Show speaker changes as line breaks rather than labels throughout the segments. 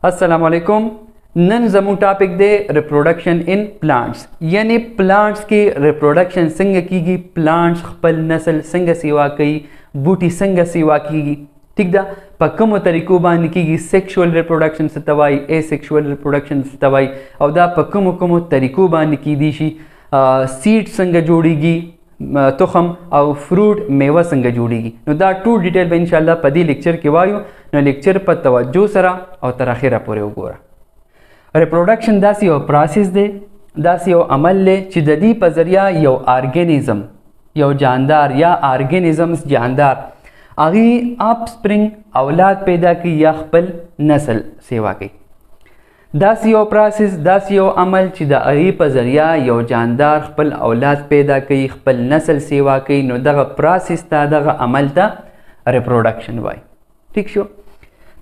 अस्सलाम वालेकुम। नन जमू टॉपिक दे रिप्रोडक्शन इन प्लांट्स, यानी प्लांट्स की रिप्रोडक्शन संग कीगी, प्लांट्स खपल नस्ल संग सेवा कई, बूटी संग सेवा कीगी। ठीक दा पकम तरीको बांध कीगी, sexual reproduction Satwai, asexual reproduction Satwai, और दा पकम तरीको बांध की दीशी सीड संग जोड़ीगी, तुखम और फ्रूट मेवा संग जोड़ीगी। नो दा टू डिटेल में इंशाल्लाह पदी लेक्चर के वायु नो लेक्चर पर तवज्जो सरा और तराखिरा पूरे उगोरा। रिप्रोडक्शन दासी और प्रोसेस दे, दासी और अमल ले चिददी पजरिया यो ऑर्गेनिज्म यो जानदार या ऑर्गेनिजम्स जानदार आगी आप स्प्रिंग औलाद पैदा की या खपल नस्ल सेवा की। दासी और प्रोसेस, दासी और अमल चिदा अगी पजरिया यो जानदार खपल औलाद पैदा की, खपल नस्ल सेवा की। नो दगा प्रोसेस ता दगा अमल ता रिप्रोडक्शन वाई। ठीक शो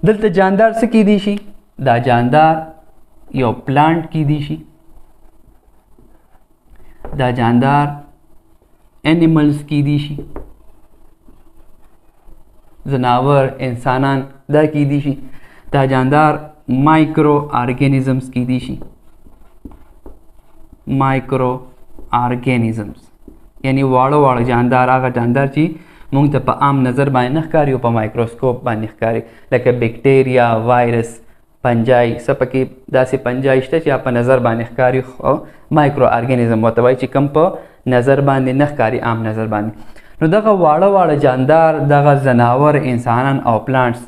दलते जानदार से की दीशी, दा जानदार यो प्लांट की दीशी, दा जानदार एनिमल्स की दीशी, जनावर इंसानान दा की दीशी, दा जानदार माइक्रो ऑर्गेनिजम्स की दीशी, माइक्रो ऑर्गेनिजम्स यानी वाड़ो वाड़ो जानदार आगा जानदार ची मुंग त आम नज़र बाय नखकारी ऊपर माइक्रोस्कोप बाय नखकारी, लके बैक्टीरिया, वायरस, पंजाई सपकी दासी पंजाई इष्ट ची आप नज़र बाय नखकारी माइक्रो ऑर्गेनिज्म वतवाई ची कम प नज़र बांधे नखकारी आम नज़र बांधे। नो दगा वाड़ा वाड़ा जानदार दगा जनावर इंसानन और प्लांट्स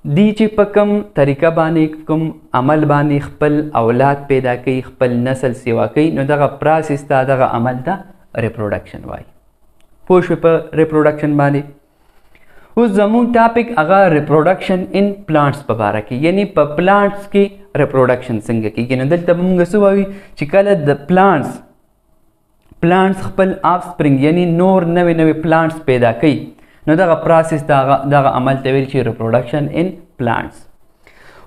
दी ची पकम तरीका बानी कम अमल बानी खपल औलाद पैदा की, खपल नस्ल सेवा की। नो दगा प्रोसेस ता दगा अमल ता रिप्रोडक्शन वाई। पुष्प पर रिप्रोडक्शन बानी उस जमू टॉपिक अगर रिप्रोडक्शन इन प्लांट्स पर बारा की, यानी प्लांट्स की रिप्रोडक्शन संग की कि नदल तब मुंग सुवावी चिकल द प्लांट्स खपल ऑफस्प्रिंग यानी नोर नवे नवे प्लांट्स पैदा की। नो दगा प्रोसेस दगा अमल तवेल ची रिप्रोडक्शन इन प्लांट्स।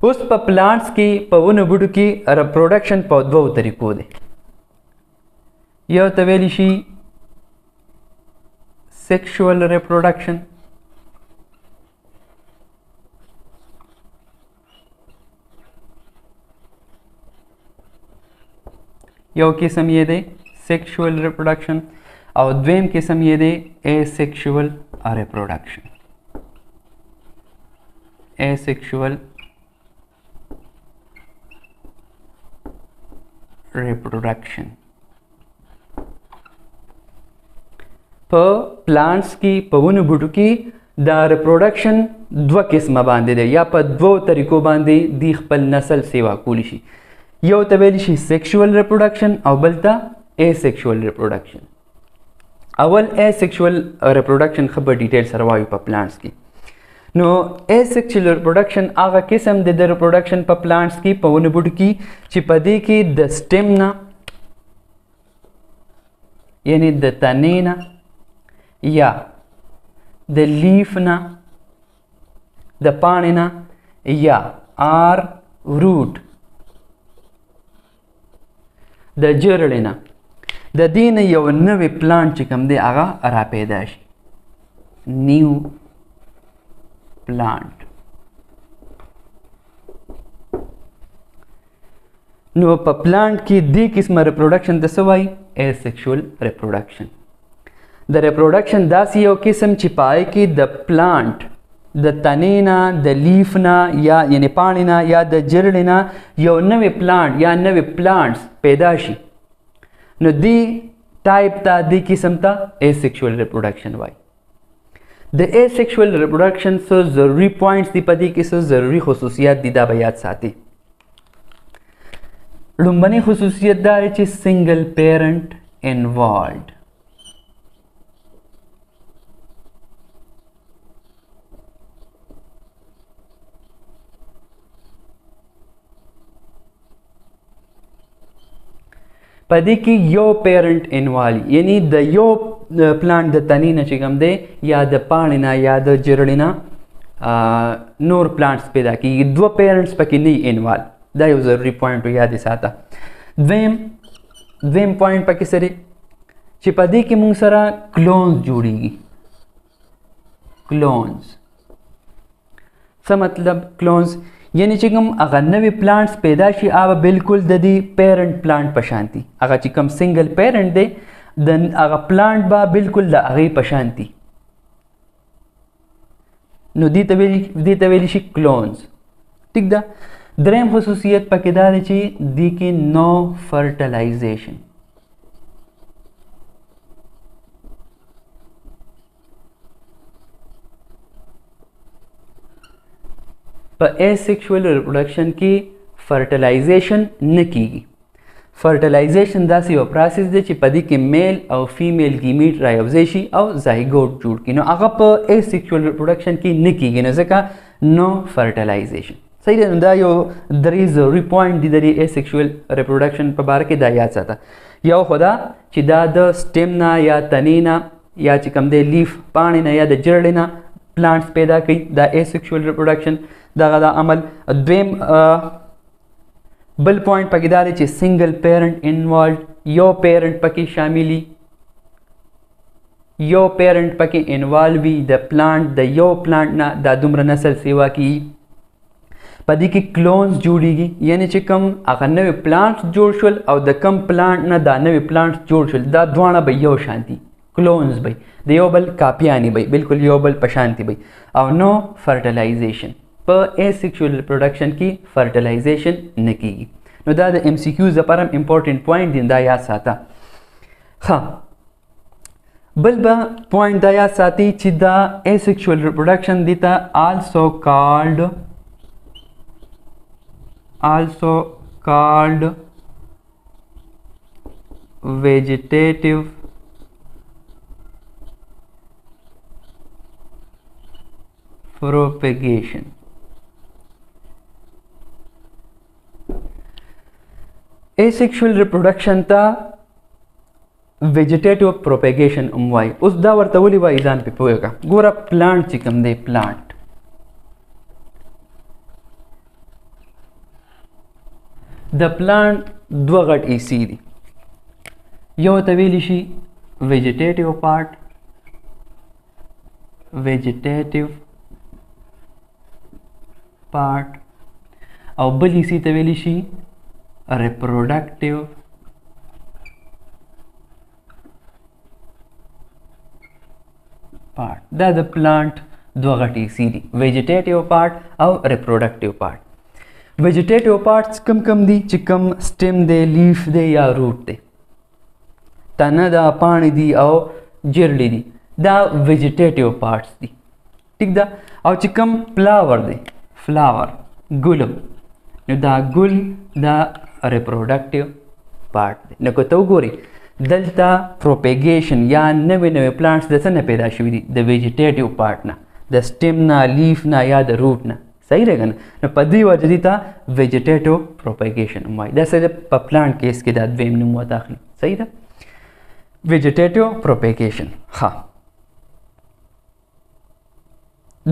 उस पर प्लांट्स की पवन बुड की रिप्रोडक्शन पर दो तरीको दे, यह तवेली शी सेक्सुअल रिप्रोडक्शन, यो किस्म ये दे सेक्सुअल रिप्रोडक्शन और द्वेम किस्म ये दे एसेक्सुअल रिप्रोडक्शन। एसेक्सुअल रिप्रोडक्शन पर प्लांट्स की पवन बुड की द रिप्रोडक्शन दो किस्म बांधे दे या पर दो तरीकों बांधे दी खपल नस्ल सेवा कुलिशी, यो तवेलिशी सेक्सुअल रिप्रोडक्शन और बलता एसेक्सुअल रिप्रोडक्शन। अवल एसेक्सुअल रिप्रोडक्शन खबर डिटेल सरवायु पर प्लांट्स की। नो एसेक्सुअल रिप्रोडक्शन आगा किस्म दे द रिप्रोडक्शन पर प्लांट्स की पवन बुड की चिपदी की द स्टेमना यानी द तनेना या द लीफना, द पानेना या आर रूट, द जरड़ना द दीन यो नवे प्लांट चिकम दे आगा अरा पैदाश न्यू प्लांट। नो प प्लांट की दी किस्म रिप्रोडक्शन दसवाई एसेक्सुअल रिप्रोडक्शन। द रिप्रोडक्शन दासी यो किस्म छिपाए की द प्लांट द तनेना, द लीफना या यानी पानीना या द जरड़ना यो नवे प्लांट या नवे प्लांट्स पैदाशी। नो दी टाइप ता दी किस्म ता एसेक्सुअल रिप्रोडक्शन वाई। द एसेक्सुअल रिप्रोडक्शन सो जरूरी पॉइंट्स दी पदी की सो जरूरी खसूसियात दीदा बयात साथी। लुम्बनी खसूसियत दार ची सिंगल पेरेंट इन्वॉल्व्ड, पदी की यो पेरेंट इन्वॉल्व यानी द यो प्लांट द तनीना चिकम दे या द पानिना या द जरड़िना नोर प्लांट्स पैदा की दो पेरेंट्स पकी नहीं इन्वॉल्व, दा यो जरूरी पॉइंट याद साता। द्वेम पॉइंट पकी सरे चिपदी की मुंग सरा क्लोन्स जोड़ेगी, क्लोन्स सा मतलब क्लोन्स یعنی چې کوم هغه نوې پلانټس پیدا شي هغه بالکل د دې پیرنټ پلانټ په شانتي هغه چې کوم سنگل پیرنټ دی د هغه پلانټ به بالکل د هغې په شانتي نو دې ته ویلی شي کلونز. ټیک ده. دریم خصوصیت پکې دا دی چې دې کې نو فرټلایزیشن په asexual reproduction کې فرټلایزیشن نه کیږي. فرټلایزیشن داسې یو پروسس دی چې په دې کې میل او فیمیل گیمیټ رایوځای شي او زایګوټ جوړ کړي. نو هغه په asexual reproduction کې نه کیږي نو ځکه نو فرټلایزیشن. صحیح ده. نو دا یو درې ضروري پوینټ دي د دې asexual reproduction په باره کې دا یاد ساته. یو خو دا چې دا د سټیم نه یا تنې نه یا چې کوم دی لیف پاڼې نه یا د جړلې نه پلانټس پیدا کوي دا asexual reproduction دغه دا عمل. دویم بل پوینټ پکې دا دی چې سنگل پیرنټ انوالوډ یو پیرنټ پکې شاملي یو پیرنټ پکې انوالو وي د پلانټ د یو پلانټ نه دا دومره نسل سیوا کیږي. په دې کې کلونز جوړیږي یعنی چې کوم هغه نوې پلانټس جوړ شول او د کم پلانټ نه دا نوې پلانټس جوړ شول دا دواړه به یو شانتي کلونز به د یو بل کاپیانې به بالکل یو بل په شانتي به او نو فرټلایزیشن. په asexual reproduction کې فرټلایزیشن نه کیږي. نو دا د MCQs لپاره امپورټنټ پوینټ دی دا یاد ساته. ښه بل به پوینټ دا یاد ساتي چې دا asexual reproduction دی ته also called vegetative propagation. asexual reproduction ته ویجیټیټیو پروپیګیشن هم وایي. اوس دا ورته ولې وایي ځان پې پوهېږه. ګوره پلانټ چې کوم دی پلانټ د پلانټ دوه غټ ایسي دي. یو ته ویلی شي ویجیټیټیو پارټ او بل ایسي ته ویلی شي reproductive part. دا د پلانټ دوه غټ ایسي دي ویجیټیټیو پارټ او ریپروډکټیو پارټ. ویجیټیټیو پارټس کم دي چې کم سټیم دی لیف دی یا روټ دی تنه دا پاڼې دي او جرړې دي دا ویجیټیټیو پارټس دي. ټیک ده. او چې کم فلاور دی فلاور ګل نو دا ګل دا ریپروډکټیو پارټ دی. نو که ته وګورې دلته پروپیګیشن یا نوې پلانټس د څه نه پیدا شوي دي د ویجیټیټیو پارټ نه د سټیم نه لیف نه یا د روټ نه. صحیح دی که نه. نو په دې وجه دې ته ویجیټیټیو پروپیګیشن هم وایي. دا صرف په پلانټ کیس کې دا دویم نوم ورته اخلي. صحیح ده. ویجیټیټیو پروپیګیشن. ښه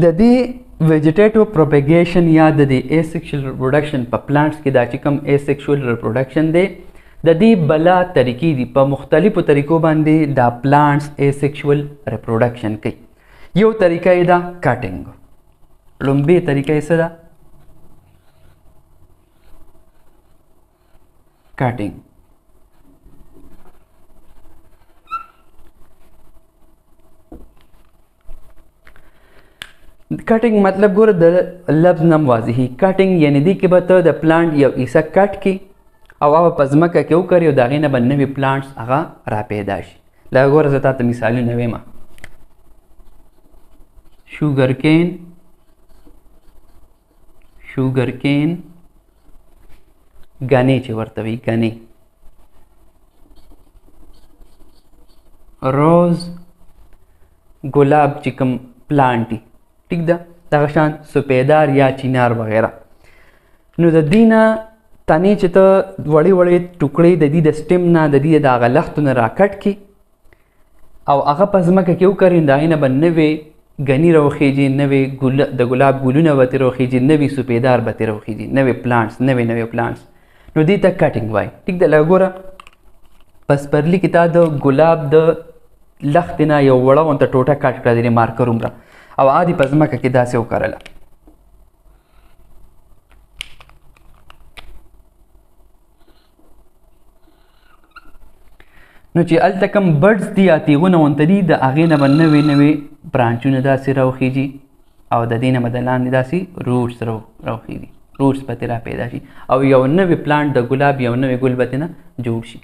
د دې ویجیټیټیو پروپیګیشن یا د دې asexual reproduction په پلانټس کې دا چې کوم asexual reproduction دی د دې بلا طریقې دي په مختلفو طریقو باندې دا پلانټس asexual reproduction کوي. یو طریقه یې ده کټینګ. لومبۍ طریقه یې څه ده؟ کټینګ. کټینګ مطلب ګوره د لفظ نم واضحي. کټینګ یعنی دی کې به ته د پلانټ یو حصه کټ کړي او هغه په ځمکه کې وکړي او د هغې نه به نوي پلانټس هغه را پیدا شي. لکه ګوره زه تا ته مثالونه ویمه. شوګر کین ګنې چې ورته وي ګنې روز ګلاب چې کوم پلانټ دي ټیک ده دغه شان سپیدار یا چینار وغیره. نو د دې نه تنې چې ته وړې ټوکړې د دې د سټیم نه د دې د هغه لختو نه راکټ کړي او هغه په ځمکه کې وکري د هغې نه به نوې ګنې راوخیږي نوې د ګلاب ګلونه به ترې راوخیږي نوې سپیدار به ترې راوخیږي نوې پلانټس نوې پلانټس. نو دې ته کټینګ وایي. ټیک ده. لکه ګوره په سپرلي کې تا د ګلاب د لختې نه یو وړه غونته ټوټه کټ کړه د مارکر عمره او عادي په ځمکه کې داسې وکرله نو چې هلته کوم برډز دي یا تیغونه ورته دي د هغې نه به نوې نوې برانچونه داسې راوخیږي او د دې نه به د لاندې داسې روټس راوخیږي، روټس به ترې را پیدا شي او یو نوې پلانټ د ګلاب یو نوې ګل به ترې نه جوړ شي.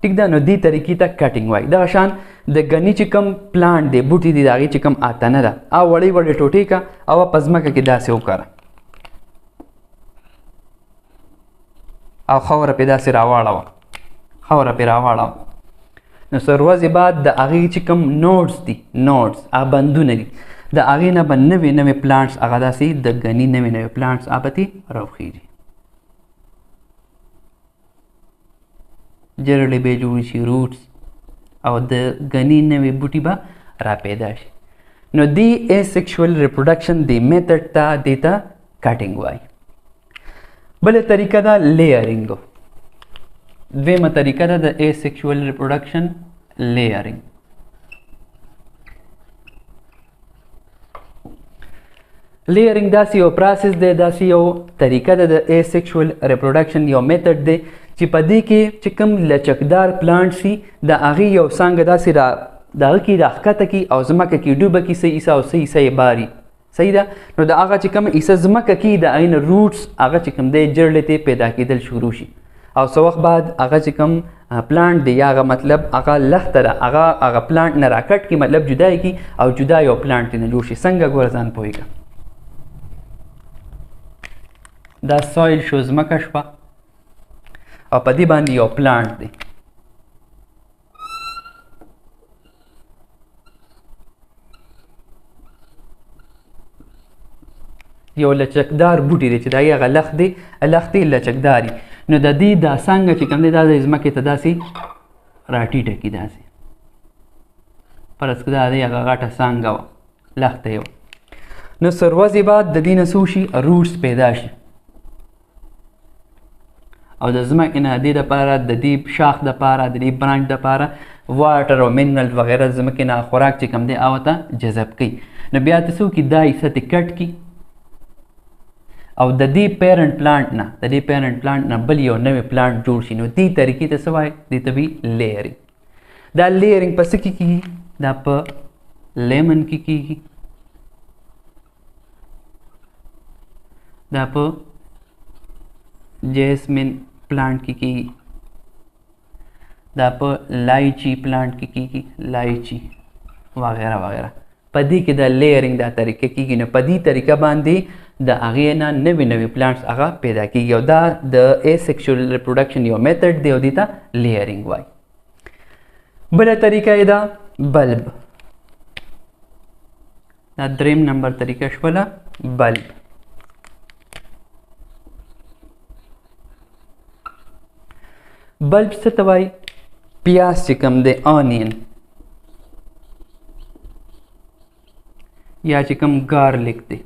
ټیک ده، نو دې طریقې ته کټینګ وایي. دغه شان د ګني چې کوم پلانټ دی بوټي دي د هغې چې کوم آتنه ده او وړې وړې ټوټې که او په ځمکه کې داسې وکره او خاوره پرې داسې راواړوه، خاوره پرې راواړوه. نو څو ورځې بعد د هغې چې کوم نوډس دي، نوډس هغه بندونه دي، د هغې نه به نوې نوې پلانټس هغه داسې د ګني نوې نوې پلانټس هغه به ترې راوخیږي، جرړې به جوړې شي، روټس او د ګني نوې بوټي به را پیدا شي. نو دې asexual reproduction دې میتھډ ته دې ته کټینګ وایي. بله طریقه ده لیئرینګ. دویمه طریقه ده د asexual reproduction لیئرینګ. لیئرینګ داسې یو پروسس دی، داسې یو طریقه ده د asexual reproduction یو میتھډ دی چې په دې کې چې کوم لچکدار پلانټ شي د هغې یو څانګه داسې د هغه کې راښکته کړي او ځمکه کې ډوبه کړي څه حصه او څه حصه یې باري، صحیح ده. نو د هغه چې کوم حصه ځمکه کې د هغې نه روټس هغه چې کوم دی جړلې ته پیدا کېدل شروع شي او څه وخت بعد هغه چې کوم پلانټ دی یا هغه مطلب هغه لخته ده هغه پلانټ نه راکټ کړي، مطلب جدا یې کړي او جدا یو پلانټ نه جوړ شي. څنګه ګوره ځان پوهېږه، دا سویل شو، ځمکه شوه او په دې باندې یو پلانټ دی. یو لچکدار بوټی دی چې د هغې هغه لخت دی، لختې لچکدار وي. نو د دې دا څانګه چې کوم دی دا د ځمکې ته داسې راټیټه کړي، داسې فرض کړه دا دی هغه غټه څانګه وه، لخته یې وه. نو څه ورځې بعد د دې نه څه وشي، روټس پیدا شي او د ځمکې نه د دې دپاره د دې شاخ دپاره د دې برانچ دپاره واټر او منرل وغیره ځمکې نه خوراک چې کوم دی هغه ته جذب کوي. نو بیا ته څه وکړي، دا حصه ترې کټ کړي او د دې پیرنټ پلانټ نه د دې پیرنټ پلانټ نه بل یو نوی پلانټ جوړ شي. نو دې طریقې ته څه وایي، دې ته وایي لیئرینګ. دا لیئرینګ په څه کې کېږي، دا په لیمن کې کېږي، دا په جیسمین پلانټ کې کېږي، دا په لایچي پلانټ کې کېږي، لایچي وغیره وغیره. په دې کې د لیئرینګ دا طریقه کېږي. نو په دې طریقه باندې د هغې نه نوې نوې پلانټس هغه پیدا کېږي او دا د asexual reproduction یو میتھډ دی او دې ته لیئرینګ وایي. بله طریقه یې ده بلب. دا دریم نمبر طریقه شوله بلب. بلب څه ته وایي، پیاز چې کوم دی، آنین یا چې کوم ګارلک دی،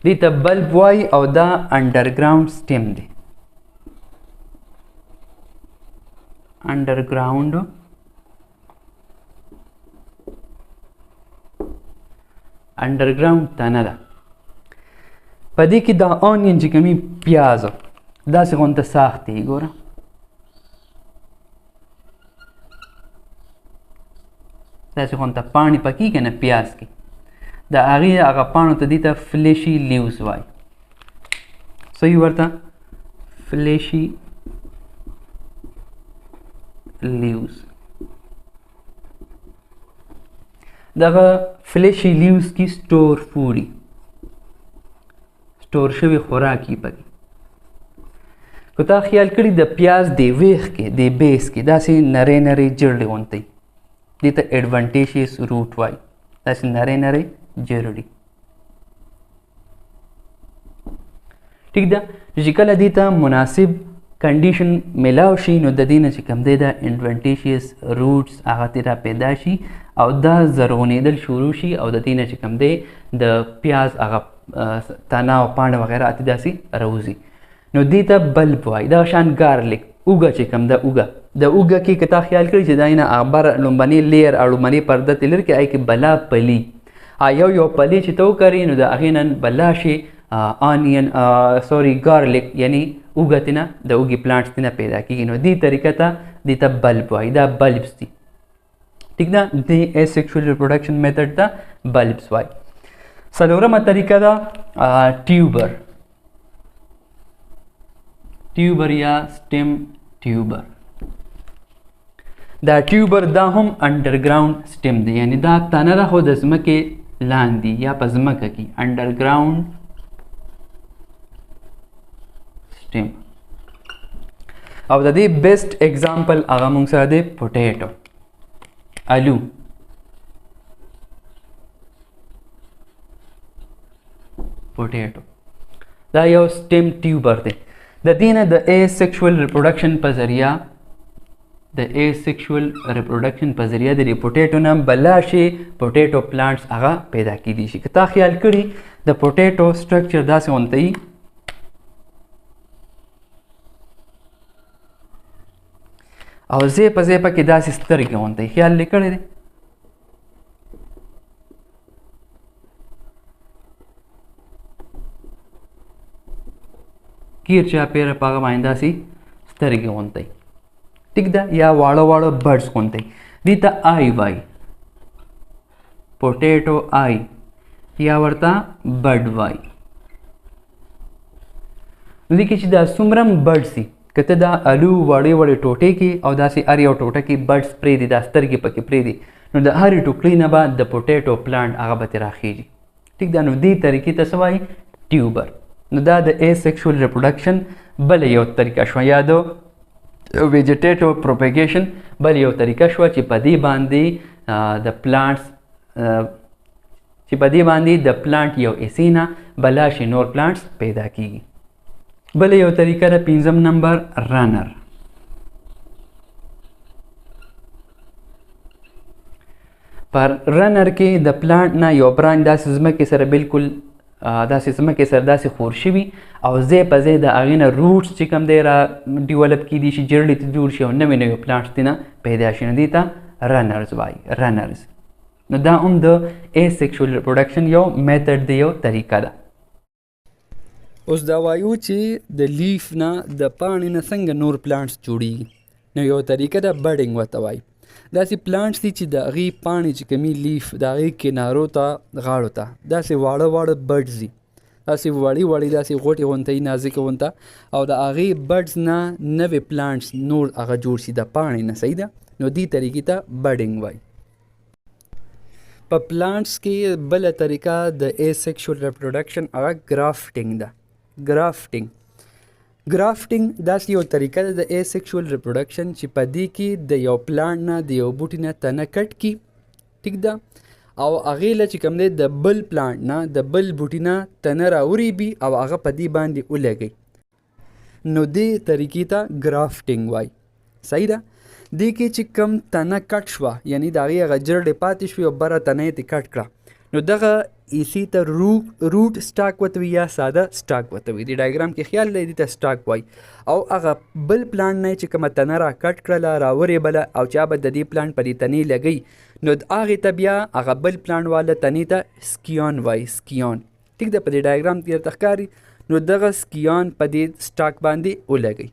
دې ته بلب وایي او دا انډرګراوند سټیم دی. انډرګراوند تنه ده. په دې کې دا آنین چې کومي پیاز داسې غونته ساخت دی، ګوره داسې غونته پاڼې پکې که نه پیاز کې، د هغې هغه پاڼو ته دې ته فلیشي لیوز وایي. صحیح ورته فلیشي لیوز. دغه فلیشي لیوز کې سټور فوډ سټور شوي خوراک یې پکې. که تا خیال کړي د پیاز د ویښ کې د بیس کې داسې نرۍ نرۍ جړلې غوندې دې ته ایډوانټیشیس روټ وایي، داسې نرۍ نرۍ جړلې. ټیک ده، چې کله دې ته مناسب کنډیشن میلاو شي نو د دې نه چې کوم دی دا ایډوانټیشیس روټس هغه ترې را پیدا شي او دا زرغونېدل شروع شي او د دې نه چې کوم دی د پیاز هغه تنه او پاڼه وغیره اتې داسې راوځي. نو دې ته بلب وایي. دغه شان ګارلک، اوږه چې کوم ده، اوږه د اوږه کې که تا خیال کړي چې دا نه اخبار لومبنۍ لیر او لومبنۍ پرده تې لري کې هغې کې بلا پلي یو پلي چې ته وکرې نو د هغې نه بلا شي آنین ګارلیک یعنی اوږه تینا د اوږې پلانټس تینا پیدا کېږي نو دې طریقه ته دې ته بلب وایي دا بلبس دي ٹھیک ده دې asexual reproduction method ته بلبس وایي څلورمه طریقه ده ټیوبر یا سټیم ټیوبر دا ټیوبر دا هم انډرګراوند سټیم دی یعنی دا تنه ده خو د ځمکې لاندې یا په ځمکه کې انډرګراوند سټیم او د دې بیسټ اگزامپل هغه موږ سره دی پوټیټو الو پوټیټو دا یو سټیم ټیوبر دی د دې نه د asexual reproduction په ذریعه د دې پوټیټو نه بلا شي پوټیټو پلانټس هغه پیدا کیدی شي که تا خیال کړي د پوټیټو سټرکچر داسې غونته وي او زی په کې داسې سترګې غونته وي خیال یې کړی دی کیر چاپیره په هغه باندې داسې سترګې غونته وي ٹھیک ده یا واړه برډس غونته دي ته آی وای پوټیټو آی یا ورته برډ وای نو دې کې چې دا څومره برډ سي که ته دا الو وړې ټوټې کې او داسې هر یو ټوټه کې برډس پرېږدي دا سترګې پکې پرېږدي نو د هرې ټوکرې نه به د پوټیټو پلانټ هغه به ترې راخیږي ټیک ده نو دې طریقې ته څه وایي ټیوبر نو دا د asexual reproduction بله یو طریقه شوه یا د ویجیټیټو پروپیګیشن بل یو طریقه شوه چې په دې باندې د پلانټ یو ایسي نه بلا شي نور پلانټس پیدا کیږي بل یو طریقه ده 5 نمبر رنر پر رنر کې د پلانټ نه یو برانچ داسې ځمکې سره بالکل داسې خور شوي او ځای په ځای د هغې نه روټس چې کوم دی را ډیولپ کیدي شي جړلې ته جوړ شي او نوي پلانټس دې نه پیدا شي نو دې ته رنرز وایي رنرز نو دا هم د asexual reproduction یو میتھډ دی یو طریقه ده اوس دا وایو چې د لیف نه د پاڼې نه څنګه نور پلانټس جوړیږي نو یو طریقه ده بډینګ ورته وایي داسې پلانټس دي چې د هغې پاڼې چې کومي لیف د هغې کنارو ته غاړو ته داسې واړه بډز دي داسې وړې داسې غوټې غونته وي نازکې غونته او د هغې بډز نه نوې پلانټس نور هغه جوړ شي د پاڼې نه صحیح ده نو دې طریقې ته بډینګ وایي په پلانټس کې بله طریقه د asexual reproduction هغه grafting ده grafting داسې یو طریقه ده د asexual reproduction چې په دې کې د یو پلانټ نه د یو بوټي نه تنه کټ کي ټیک ده او هغې له چې کوم دی د بل پلانټ نه د بل بوټي نه تنه راوریبي او هغه په دې باندې ولګوي نو دې طریقې ته grafting وایي صحیح ده دې کې چې کم تنه کټ شوه یعنی د هغې هغه جرړې پاتې شوې او بره تنه یې کټ کړه نو دغه ایسی ته روټ سټاک ورته وي یا ساده سټاک ورته وي د ډایګرام کې خیال لري دې ته سټاک وایي او هغه بل پلانټ نه چې کومه تنه را کټ کړله راورېبله او چا به د دې پلانټ په دې تنې لګوي نو هغې ته بیا هغه بل پلانټ والا تنې ته سکیان وایي سکیان ټیک ده په دې ډایګرام کې درته ښکاري نو دغه سکیان په دې سټاک باندې ولګوي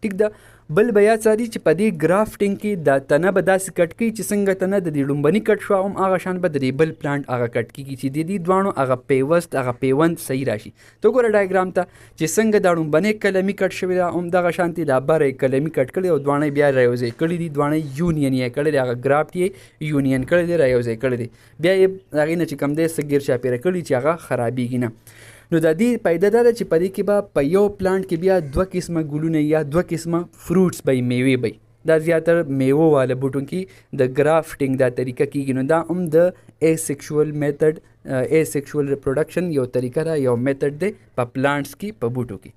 ټیک ده بل به یاد ساتي چې په دې ګرافټینګ کې دا تنه به داسې کټ کړي چې څنګه تنه د دې لومبني کټ شوه هم هغه شان به د دې بل پلانټ هغه کټ کېږي چې د دې دواړو هغه پیوند صحیح راشي ته ګوره ډایګرام ته چې څنګه دا لومبنۍ کلمې کټ شوې ده همدغه شانتې دا بره یې کلمې کټ کړي او دواړه بیا رایوځای کړي دي دواړه یونین یې کړی دی هغه ګرافټ یې یونین کړی دی رایوځای کړی دی بیا یې هغې نه چې کوم دی څه ګیر چاپېره کړي چې هغه خرابېږي نه نو د دې پیدا دا ده چې په دې کې به په یو پلانټ کې بیا 2 قسمه ګلونه یا 2 قسمه فروټس به میوې به دا زیاتره میوو والا بوټو کې د ګرافټینګ دا طریقه کېږي نو دا هم د asexual reproduction یو طریقه ده یو میتھډ دی په پلانټس کې په بوټو کې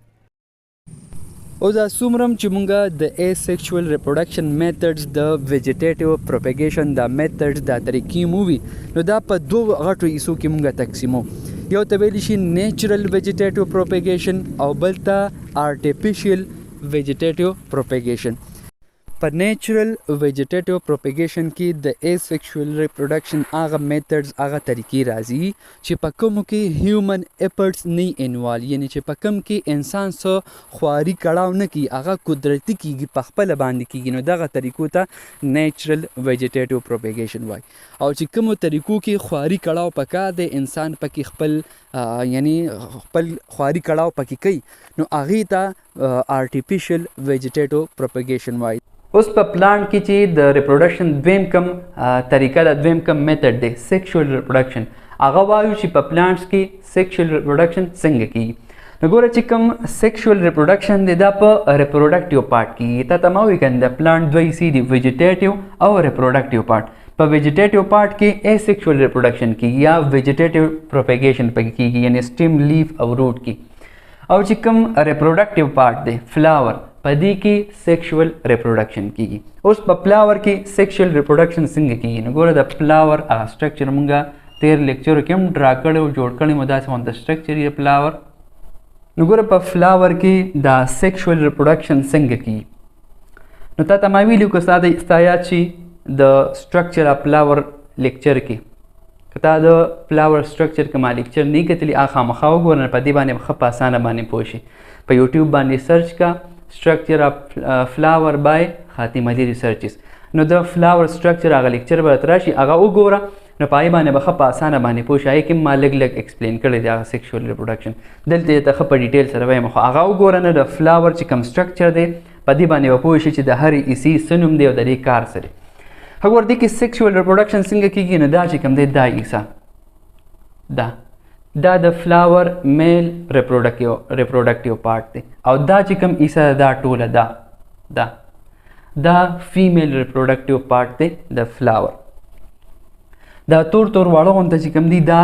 او دا څومره چې مونږه د asexual reproduction methods د vegetative propagation دا methods دا طریقې مووي نو دا په 2 غټو حصو کې مونږه تقسیمو یو ته ویلی شي نیچرل ویجیټیټیو پروپیګیشن او بل ته آرټیفیشیل ویجیټیټیو پروپیګیشن په نیچرل ویجیټیټیو پروپیګیشن کې د ایسیکشوال ریپروډکشن هغه میتھډز هغه طریقې راځي چې په کومو کې هیومن ایفرټس نه انوالو، یعنی چې په کوم کې انسان څه خواري کړاو نه کوي، هغه قدرتي کیږي، په خپله باندې کیږي، نو دغه طریقو ته نیچرل ویجیټیټیو پروپیګیشن وایي. او چې کومو طریقو کې خواري کړاو پکار دی، انسان پکې خپل یعنی خپل خواري کړاو پکې کوي، نو هغې ته آرټیفیشل ویجیټیټیو پروپیګیشن وایي. اوس په پلانټ کې چې د ریپروډکشن دویم کم طریقه ده، دویم کم میتھډ دی سیکشوال ریپروډکشن، هغه وایو چې په پلانټس کې سیکشوال ریپروډکشن څنګه کیږي. نو ګوره چې کوم سیکشوال ریپروډکشن دی دا په ریپروډکټیو پارټ کیږي. تا ته ما وایي کنه د پلانټ دوه حصې دي، ویجیټیټیو او ریپروډکټیو پارټ. په ویجیټیټیو پارټ کې ایسیکشوال ریپروډکشن کیږي یا ویجیټیټیو پروپیګیشن پکې کیږي، یعنی سټیم، لیف او روټ کې. او چې کوم ریپروډکټیو پارټ دی فلاور، په دې کې سیکشوال ریپروډکشن کیږي. اوس په فلاور کې سیکشوال ریپروډکشن څنګه کیږي؟ نو ګوره د فلاور هغه سټرکچر مونږه تیر لیکچرو کې هم ډرا کړی او جوړ کړی مو، داسې غونته سټرکچر یې فلاور. نو ګوره په فلاور کې دا سیکشوال ریپروډکشن څنګه کیږي؟ نو تا ته ما ویلي که ستا یاد شي د سټرکچر اف فلاور لیکچر کې، که تا د فلاور سټرکچر کې ما لیکچر نه کتلی، هغه خامخا وګوره، په دې باندې ښه په اسانه باندې پوه شي. په یوټیوب باندې سرچ کا structure of flower by خاتم علي researches، نو د فلاور سټرکچر هغه لیکچر به درته راشي، هغه وګوره، نو په هغې باندې به ښه په اسانه باندې پوه شي. هغې کې ما لږ لږ ایکسپلین کړی دی هغه سیکشوال ریپروډکشن، دلته یې ته ښه په ډیټیل سره وایم، خو هغه وګوره نه د فلاور چې کوم سټرکچر دی په دې باندې به پوه شي چې د هرې حصې څه نوم دی او د دې کار څه دی. ښه ګوره دې کې سیکشوال ریپروډکشن څنګه کېږي؟ نو دا چې کوم دی دا حصه دا د فلاور میل ریپروډکټیو پارټ دی، او دا چې کوم حصه دا ټوله دا فیمیل ریپروډکټیو پارټ دی د فلاور. دا تور واړه غونته چې کوم دی دا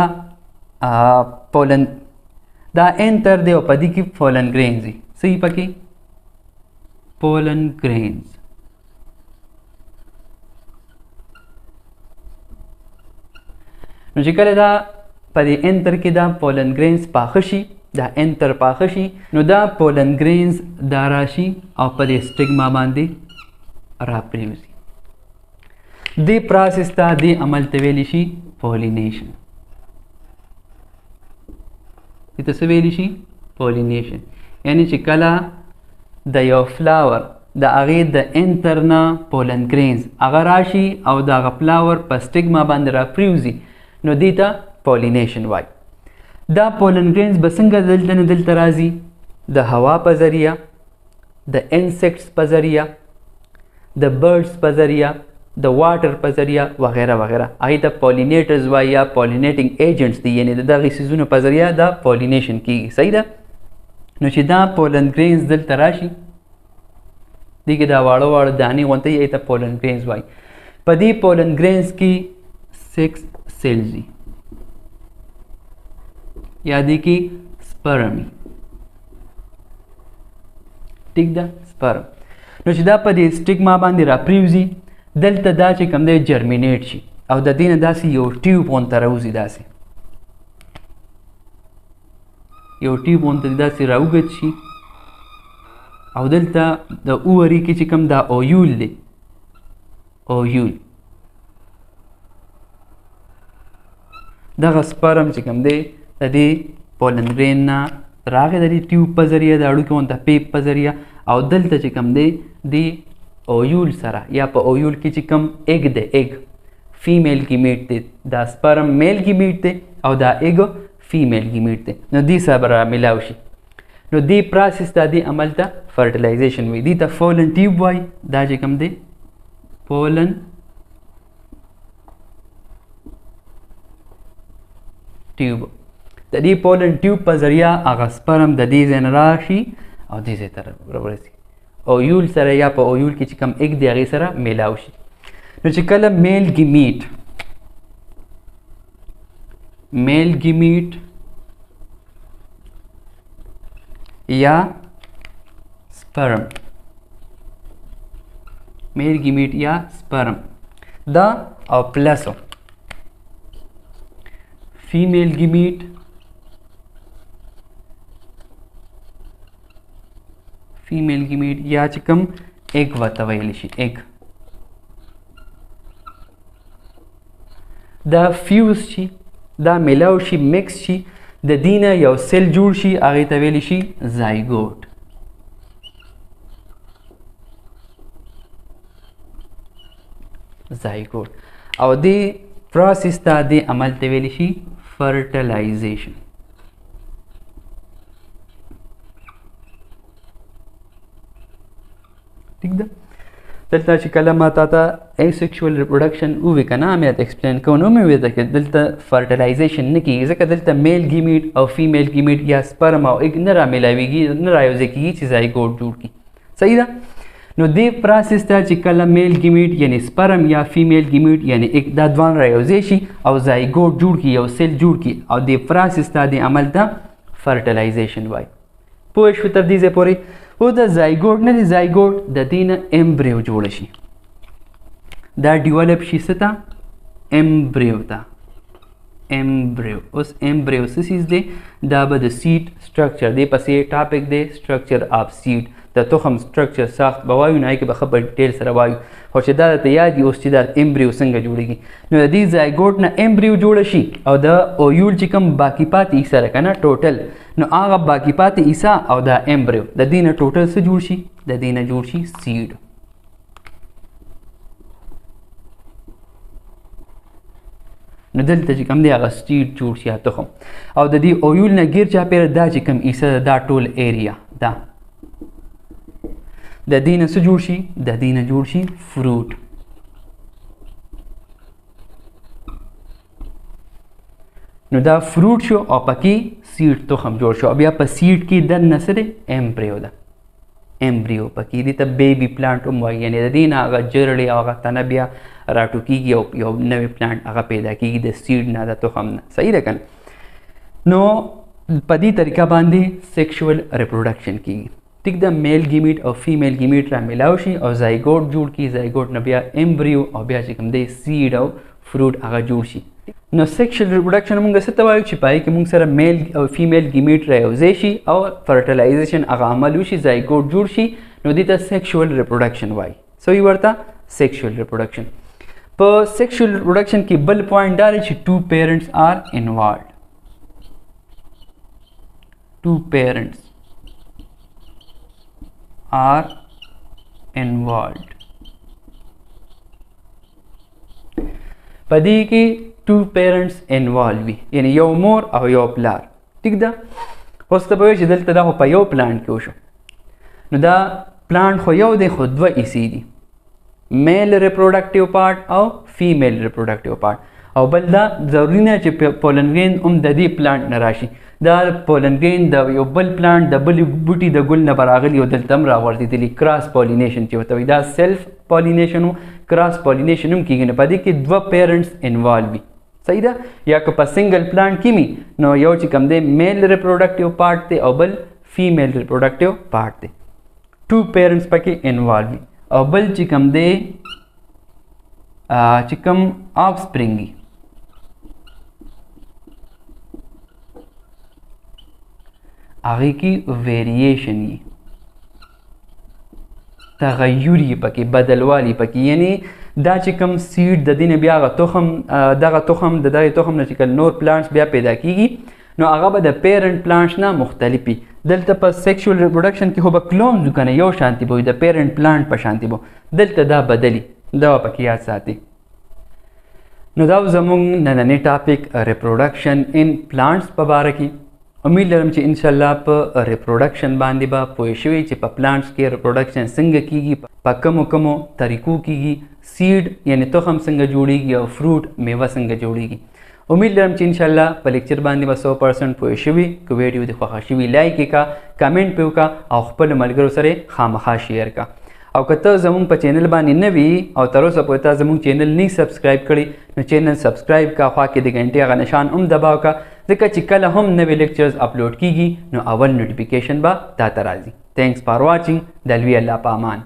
پولن، دا انتر دی او په دې کې پولن ګرینز دي. صحیح پکې پولن ګرینز. نو چې کله دا په دې انتر کې دا پولن ګرینز پاخه شي، دا انتر پاخه شي، نو دا پولن ګرینز دا راشي او په دې سټیګما باندې راپریوزي. دې پروسس ته دې عمل ته ویلی شي پولینیشن. دې ته څه ویلی شي؟ پولینیشن. یعنی چې کله د یو فلاور د هغې د انتر نه پولن ګرینز هغه راشي او د هغه فلاور په سټیګما باندې راپریوزي، نو دې ته پولینیشن وای. دا پولن ګرینز به څنګه دلته نه دلته راځي؟ د هوا په ذریعه، د انسیکټس په ذریعه، د برډس په ذریعه، د واټر په ذریعه وغیره وغیره. هغې ته پولینیټرز وایي یا پولینیټنګ ایجنټس دي، یعنې د دغې څیزونو په ذریعه دا پولینیشن کیږي. صحیح ده؟ نو چې دا پولن ګرینز دلته راشي، دې کې دا واړه دانې غونته یې ته پولن ګرینز وایي. په دې پولن ګرینز کې 6 سیلز دي، یا دې کې سپرم. ټیک ده؟ سپرم. نو چې دا په دې سټیګما باندې راپریوزي، دلته دا چې کوم دی جرمینیټ شي او د دې نه داسې یو ټیوب غونته راوځي، داسې یو ټیوب غونته داسې راوګد شي، او دلته د اووري کې چې کوم دا اویول دی، اویول دغه سپرم چې کوم دی د دې پولن ګرین نه راغی د دې ټیوب په ذریعه، د اړوکې غونته پیپ په ذریعه، او دلته چې کوم دی د اویول سره یا په اویول کې چې کوم ایګ دی، ایګ فیمیل ګیمیټ دی، دا سپرم میل ګیمیټ دی او دا ایګ فیمیل ګیمیټ دی، نو دې سره به رامیلاو شي. نو دې پروسس ته دې عمل ته فرټیلایزیشن وایي. دې ته فولن ټیوب وایي. دا چې کوم دی پولن ټیوب، د دې پولن ټیوب په ذریعه هغه سپرم د دې ځای نه راشي او دې ځای ته راورسي، اویول سره یا په اویول کې چې کوم ایګ دی هغې سره میلاو شي. نو چې کله میل ګیمیټ یا سپرم، میل ګیمیټ یا سپرم دا او پلس فیمیل ګیمیټ یا چې کوم ایگ ورته ویلی شي ایگ. دا فیوز شي، دا میلاو شي، میکس شي، د دې نه یو سیل جوړ شي، هغې ته ویلی شي زایګوټ. زایګوټ. او دې پروسس ته دې عمل ته ویلی شي فرټلایزیشن. ٹھیک ده؟ دلته چې کله ما تا ته asexual reproduction ووی که نه مې ایکسپلین کوو نو مې ویل چې دلته فرټلایزیشن نه کېږي ځکه دلته میل ګیمیټ او فیمیل ګیمیټ یا سپرم او ایګ نه رامیلاویږي، نه رایوځای کېږي چې زایګوټ جوړ کړي. صحیح ده؟ نو دې پروسس ته چې کله میل ګیمیټ یعنی سپرم یا فیمیل ګیمیټ یعنی ایګ دا دوان رایوځای شي او زایګوټ جوړ کړي، یو سیل جوړ کړي، او دې پروسس ته دې عمل ته فرټلایزیشن وایي. پوه شو تر دې ځای پورې؟ او د زایګوټ نه دی، زایګوټ د دې نه ایمبریو جوړه شي، دا ډیولپ شي څه ته؟ ایمبریو ته. ایمبریو. اوس ایمبریو څه څیز دی؟ دا به د سیډ سټرکچر دی، پسې ټاپک دی سټرکچر آف سیډ، د تخم سټرکچر ساخت به وایو، نو هغې کې به ښه په ډیټیل سره وایو، خو چې دا درته یاد وي اوس چې دا ایمبریو څنګه جوړېږي. نو د دې زایګوټ نه ایمبریو جوړه شي او د اویول چې کوم باقي پاتې حصه ده که نه ټوټل، نو هغه باقي پاتې حصه او دا ایمبریو د دې نه ټوټل څه جوړ شي؟ د دې نه جوړ شي سیډ. نو دلته چې کوم دی هغه سیډ جوړ شي یا تخم، او د دې اویول نه ګیر چاپېره دا چې کوم حصه ده دا ټول ایریا دا د دې نه څه جوړ شي؟ د دې نه جوړ شي فروټ. نو دا فروټ شو او پکې سیډ تخم جوړ شو، او بیا په سیډ کې دننه څه دی؟ ایمبریو ده. ایمبریو پکې دې ته بیبي پلانټ هم وایي، یعنې د دې نه هغه جرړې او هغه تنه بیا راټوکېږي او یو نوی پلانټ هغه پیدا کېږي د سیډ نه، د تخم نه. صحیح ده که نه؟ نو په دې طریقه باندې سیکشوال ریپروډکشن کېږي. ټیک ده؟ میل ګیمیټ او فیمیل ګیمیټ را میلاو شي او زایګوټ جوړ کړي، زایګوټ نه بیا ایمبریو او بیا چې کوم دی سیډ او فروټ هغه جوړ شي. نو سیکشوال ریپروډکشن موږ څه ته وایو؟ چې په هغې کې موږ سره میل او فیمیل ګیمیټ را یوځای شي او فرټلایزیشن هغه عمل وشي، زایګوټ جوړ شي، نو دې ته سیکشوال ریپروډکشن وایي. څه وایي ورته؟ سیکشوال ریپروډکشن. په سیکشوال ریپروډکشن کې بل پوینټ دا دی چې ټو پیرنټس آر انوالوډ. ټو پیرنټس are involved. په دې کې ټو پیرنټس انوالو وي، یعنی یو مور او یو پلار. ټیک ده؟ اوس ته به وایي چې دلته دا خو په یو پلانټ کې وشو، نو دا پلانټ خو یو دی خو دوه حصې دي، میل ریپروډکټیو پارټ او فیمیل ریپروډکټیو پارټ، او بل دا ضروري نه چې پولن ګرین هم د دې پلانټ نه راشي، دا پولن ګرین د یو بل پلانټ د بل بوټي د ګل نه به راغلي او دلته هم راغورځېدلي، کراس پالینیشن چې ورته وایي، دا سیلف پالینیشن و کراس پالینیشن هم کېږي. نو په دې کې دوه پیرنټس انوالو وي. صحیح ده؟ یا که په سنګل پلانټ کې وي نو یو چې کوم دی میل ریپروډکټیو پارټ دی او بل فیمیل ریپروډکټیو پارټ دی. ټو پیرنټس پکې انوالو وي، او بل چې کوم دی چې کوم آف سپرینګ وي هغې کې ویریشن وي، تغیر یې پکې، بدلوالی پکې، یعنی دا چې کوم سیډ د دې نه بیا هغه تخم دغه تخم د دغې تخم نه چې کله نور پلانټس بیا پیدا کېږي نو هغه به د پیرنټ پلانټس نه مختلف وي. دلته په سیکشوال ریپروډکشن کې خو به کلونز وي که نه یو شانتي به وي، د پیرنټ پلانټ په شانتي به، دلته دا بدلي، دا به پکې یاد ساتي. نو دا زموږ نننی ټاپک ریپروډکشن ان پلانټس په باره کې. امید لرم چې انشاءالله په ریپروډکشن باندې به پوه شوي چې په پلانټس کې ریپروډکشن څنګه کیږي، په کومو طریقو کیږي، سیډ یعنی تخم څنګه جوړیږي او فروټ میوه څنګه جوړیږي. امید لرم چې انشاءالله په لیکچر باندې به 100% پوه شوي. که ویډیو دې خوښه شوي لایک یې کا، کمنټ پې وکړه او خپلو ملګرو سره خامخا شیر کا. او که ته زموږ په چینل باندې نه وي او تر اوسه پورې تا زموږ چینل نه سبسکرایب کړي نو چینل سبسکرایب کا، خوا کې د घंटी هغه نشان هم دباو کا، ځکه چې کله هم نوې لیکچرز اپلوډ کیږي نو اول نوټیفیکیشن به تا ته راځي. تھینکس فار واچینګ. د لوی الله په امان.